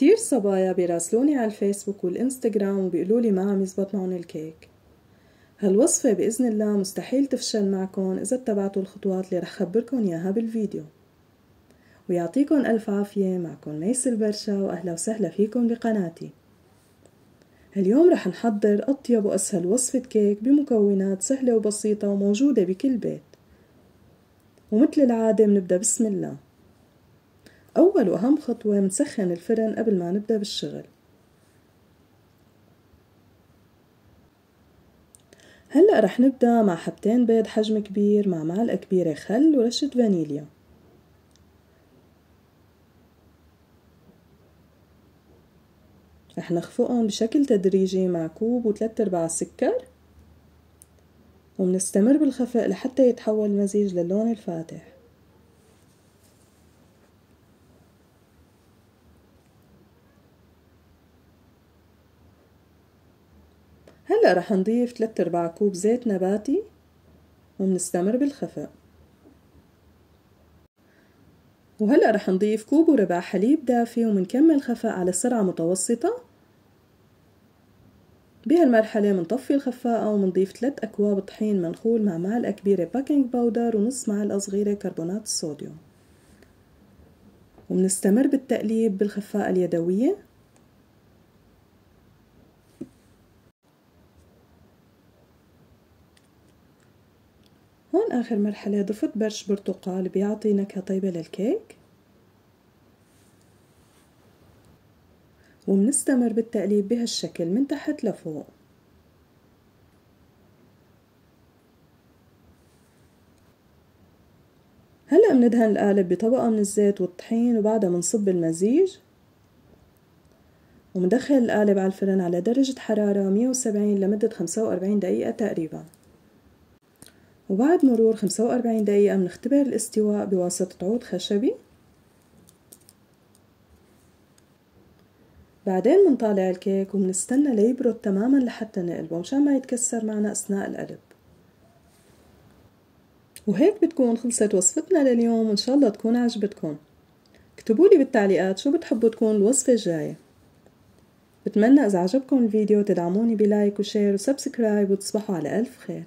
كتير صبايا بيراسلوني على الفيسبوك والإنستغرام وبيقولولي ما عم يزبط معهم الكيك. هالوصفة بإذن الله مستحيل تفشل معكن إذا اتبعتوا الخطوات اللي رح خبركن إياها بالفيديو. ويعطيكن ألف عافية. معكن ميس البرشا وأهلا وسهلا فيكن بقناتي. اليوم رح نحضر أطيب وأسهل وصفة كيك بمكونات سهلة وبسيطة وموجودة بكل بيت. ومثل العادة بنبدأ بسم الله. أول وأهم خطوة منسخن الفرن قبل ما نبدأ بالشغل. هلأ رح نبدأ مع حبتين بيض حجم كبير مع معلقة كبيرة خل ورشة فانيليا. رح نخفقهم بشكل تدريجي مع كوب و3/4 سكر، ومنستمر بالخفق لحتى يتحول المزيج للون الفاتح. هلأ رح نضيف 3/4 كوب زيت نباتي ومنستمر بالخفق. وهلأ رح نضيف كوب وربع حليب دافي ومنكمل خفق على سرعة متوسطة. بهالمرحلة منطفي الخفاقة ومنضيف 3 أكواب طحين منخول مع معلقة كبيرة باكينج باودر ونص معلقة صغيرة كربونات الصوديوم. ومنستمر بالتقليب بالخفاقة اليدوية. هون آخر مرحلة ضفت برش برتقال بيعطي نكهة طيبة للكيك. ومنستمر بالتقليب بهالشكل من تحت لفوق. هلأ مندهن القالب بطبقة من الزيت والطحين وبعدها منصب المزيج. ومندخل القالب على الفرن على درجة حرارة 170 لمدة 45 دقيقة تقريبا. وبعد مرور 45 دقيقة منختبر الاستواء بواسطة عود خشبي. بعدين منطالع الكيك ومنستنى ليبرد تماما لحتى نقلبه مشان ما يتكسر معنا أثناء القلب. وهيك بتكون خلصت وصفتنا لليوم، وإن شاء الله تكون عجبتكم. اكتبولي بالتعليقات شو بتحبوا تكون الوصفة الجاية. بتمنى إذا عجبكم الفيديو تدعموني بلايك وشير وسبسكرايب وتصبحوا على ألف خير.